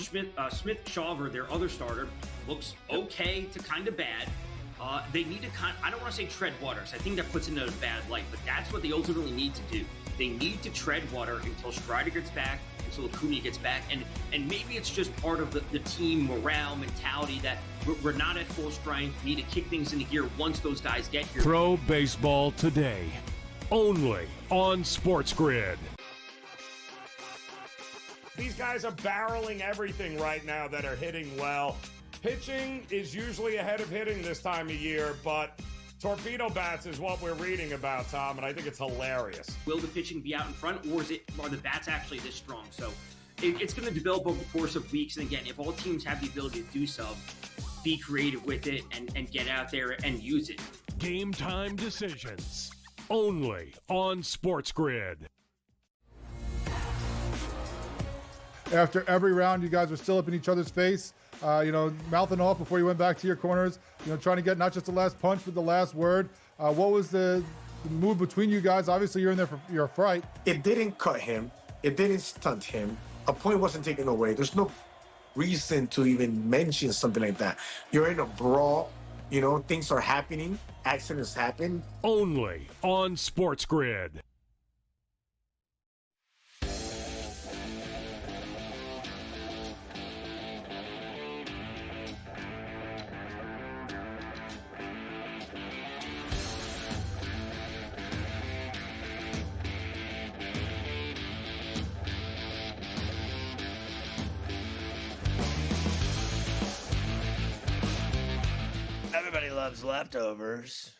Smith Shawver, their other starter, looks okay to kind of bad. They need to I don't want to say tread water, so I think that puts it in a bad light, but that's what they ultimately need to do. They need to tread water until Strider gets back, until Acuna gets back, and maybe it's just part of the team morale mentality that we're not at full strength, need to kick things into gear once those guys get here. Pro Baseball Today, only on SportsGrid. These guys are barreling everything right now that are hitting well. Pitching is usually ahead of hitting this time of year, but torpedo bats is what we're reading about, Tom, and I think it's hilarious. Will the pitching be out in front, or are the bats actually this strong? So it's going to develop over the course of weeks. And again, if all teams have the ability to do so, be creative with it and get out there and use it. Game time decisions, only on SportsGrid. After every round, you guys were still up in each other's face, mouthing off before you went back to your corners, trying to get not just the last punch, but the last word. What was the move between you guys? Obviously, you're in there for your fight. It didn't cut him. It didn't stunt him. A point wasn't taken away. There's no reason to even mention something like that. You're in a brawl. Things are happening. Accidents happen. Only on SportsGrid. Everybody loves leftovers.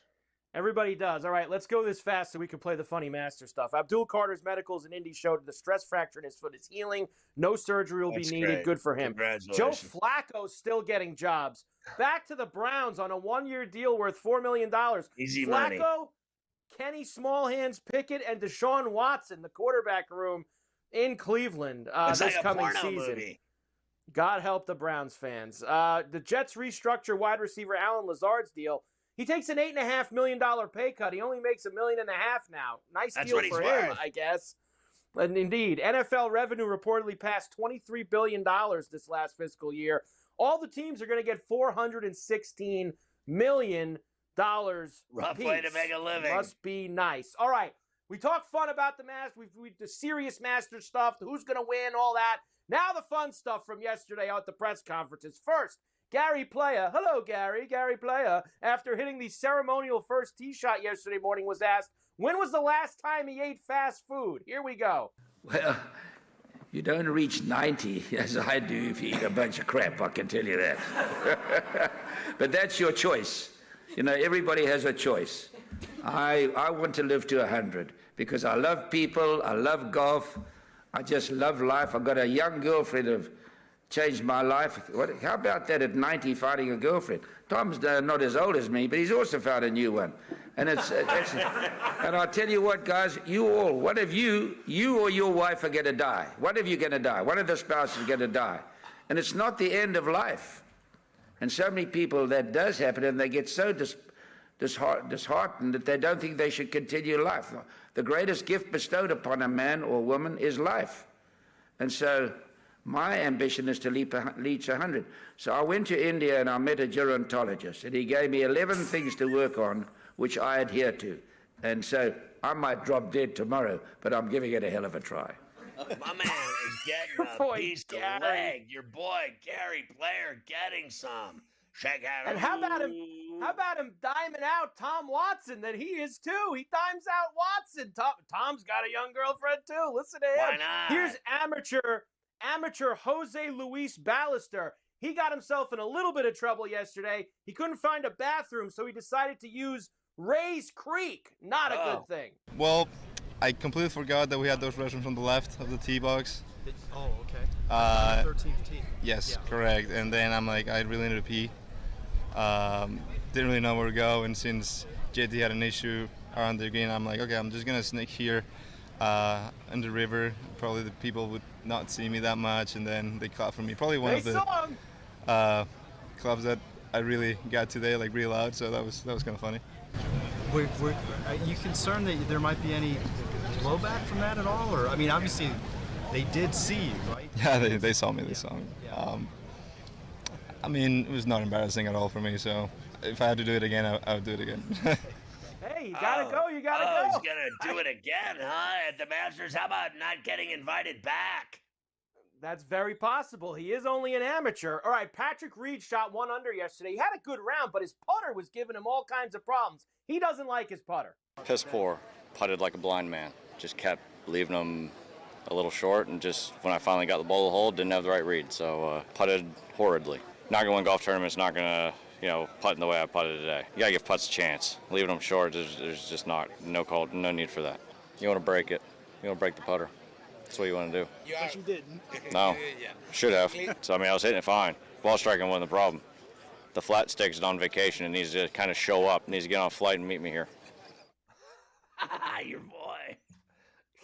Everybody does. All right, let's go this fast so we can play the funny master stuff. Abdul Carter's medicals and Indy showed the stress fracture in his foot is healing. No surgery will be needed. Great. Good for him. Joe Congratulations. Flacco's still getting jobs. Back to the Browns on a one-year deal worth $4 million. Easy Flacco, money. Kenny Smallhands Pickett, and Deshaun Watson, the quarterback room in Cleveland It's this like a coming porno season. movie. God help the Browns fans. The Jets restructure wide receiver Alan Lazard's deal. He takes an $8.5 million pay cut. He only makes $1.5 million now. Nice That's deal what he's for him, worth. I guess. And indeed, NFL revenue reportedly passed $23 billion this last fiscal year. All the teams are going to get $416 million Rough apiece. way to make a living. Must be nice. All right. We talk fun about the Masters. We the serious master stuff, who's going to win, all that. Now the fun stuff from yesterday at the press conferences. First, Gary Player. Hello, Gary. Gary Player, after hitting the ceremonial first tee shot yesterday morning, was asked, when was the last time he ate fast food? Here we go. Well, you don't reach 90 as I do if you eat a bunch of crap, I can tell you that. But that's your choice. Everybody has a choice. I want to live to 100 because I love people, I love golf, I just love life. I've got a young girlfriend who've changed my life. How about that at 90 finding a girlfriend? Tom's not as old as me, but he's also found a new one. And and I'll tell you what, guys, one of you or your wife are going to die. One of you going to die. One of the spouses is going to die. And it's not the end of life. And so many people, that does happen, and they get so disheartened that they don't think they should continue life. The greatest gift bestowed upon a man or woman is life. And so my ambition is to reach 100. So I went to India and I met a gerontologist, and he gave me 11 things to work on, which I adhere to. And so I might drop dead tomorrow, but I'm giving it a hell of a try. My man is getting a piece of leg. Your boy, Gary Player, getting some. Check out. And how about him diming out Tom Watson? That he is too. He dimes out Watson. Tom's got a young girlfriend too. Listen to him. Why not? Here's amateur Jose Luis Ballester. He got himself in a little bit of trouble yesterday. He couldn't find a bathroom, so he decided to use Ray's Creek. Not a good thing. Well, I completely forgot that we had those restrooms on the left of the tee box. Oh, okay. 13th tee. Yes, correct. And then I'm like, I really need to pee. Didn't really know where to go, and since JT had an issue around the green, I'm like, okay, I'm just gonna sneak here in the river. Probably the people would not see me that much, and then they clap for me. Probably one of the claps that I really got today, like real loud. So that was kind of funny. Are you concerned that there might be any blowback from that at all? Or I mean, obviously they did see you, right? Yeah, they saw me. They saw me. I mean, it was not embarrassing at all for me. So if I had to do it again, I would do it again. Hey, you gotta go. You gotta go. He's gonna do it again, huh? At the Masters. How about not getting invited back? That's very possible. He is only an amateur. All right, Patrick Reed shot 1 under yesterday. He had a good round, but his putter was giving him all kinds of problems. He doesn't like his putter. Piss poor. Putted like a blind man. Just kept leaving him a little short, and just when I finally got the ball to the hole, didn't have the right read. So putted horridly. Not gonna win golf tournaments. Not gonna, putt in the way I putted today. You gotta give putts a chance. Leaving them short, there's just no need for that. You want to break it. You want to break the putter. That's what you want to do. But you didn't. No, should have. So I was hitting it fine. Ball striking wasn't the problem. The flat stick is on vacation and needs to kind of show up. Needs to get on a flight and meet me here. Your boy.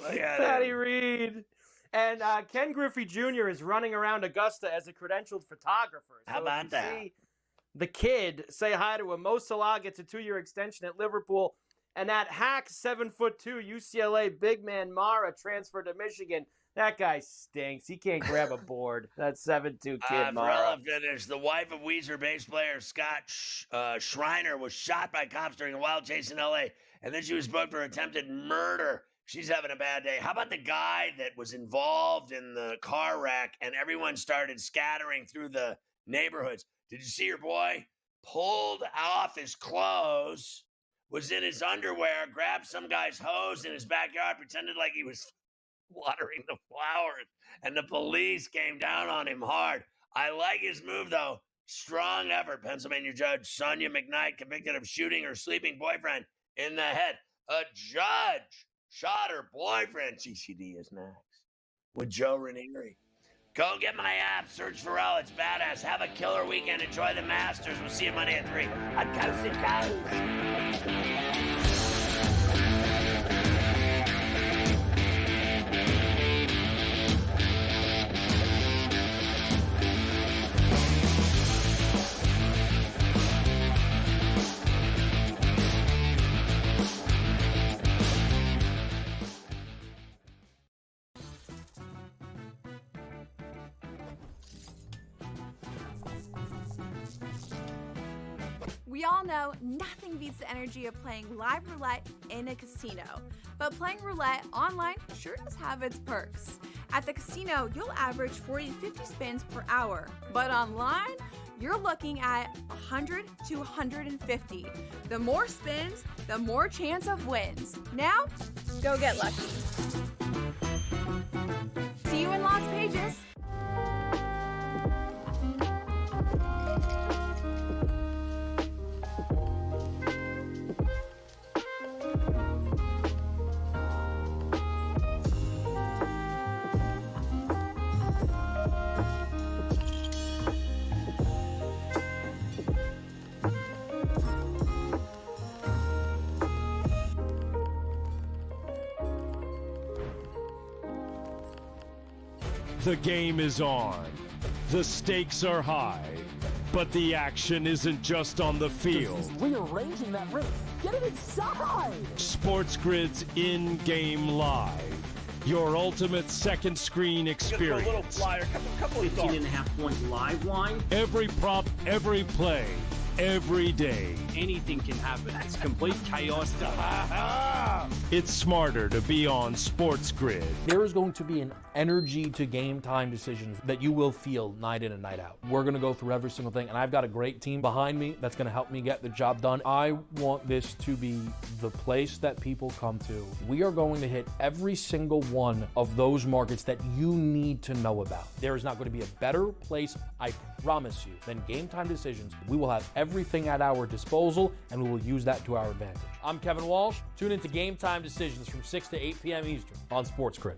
Look at Patty him. Reed. And Ken Griffey Jr. is running around Augusta as a credentialed photographer. So How about if you that? see the kid, say hi to him. Mo Salah gets a 2-year extension at Liverpool. And that hack 7'2" UCLA big man Mara transferred to Michigan. That guy stinks. He can't grab a board. That 7'2" kid Mara. Ferrall finished. The wife of Weezer bass player Scott Schreiner was shot by cops during a wild chase in L.A., and then she was booked for attempted murder. She's having a bad day. How about the guy that was involved in the car wreck and everyone started scattering through the neighborhoods? Did you see your boy? Pulled off his clothes, was in his underwear, grabbed some guy's hose in his backyard, pretended like he was watering the flowers, and the police came down on him hard. I like his move, though. Strong effort. Pennsylvania judge Sonia McKnight convicted of shooting her sleeping boyfriend in the head. A judge shot her boyfriend. CCD is next with Joe Ranieri. Go get my app. Search Ferrall. It's badass. Have a killer weekend. Enjoy the Masters. We'll see you Monday at 3 on Coast to Coast. We all know nothing beats the energy of playing live roulette in a casino. But playing roulette online sure does have its perks. At the casino, you'll average 40 to 50 spins per hour. But online, you're looking at 100 to 150. The more spins, the more chance of wins. Now, go get lucky. See you in Las Vegas. The game is on. The stakes are high. But the action isn't just on the field. He's rearranging that rim. Get it inside! SportsGrid's in-game live. Your ultimate second screen experience. A little flyer, couple 15.5 point live line. Every prop, every play, every day. Anything can happen. It's complete chaos. It's smarter to be on SportsGrid. There is going to be an energy to game time decisions that you will feel night in and night out. We're going to go through every single thing, and I've got a great team behind me that's going to help me get the job done. I want this to be the place that people come to. We are going to hit every single one of those markets that you need to know about. There is not going to be a better place, I promise you, than Game Time Decisions. We will have everything at our disposal, and we will use that to our advantage. I'm Kevin Walsh. Tune into Game Time Decisions from 6 to 8 p.m. Eastern on SportsGrid.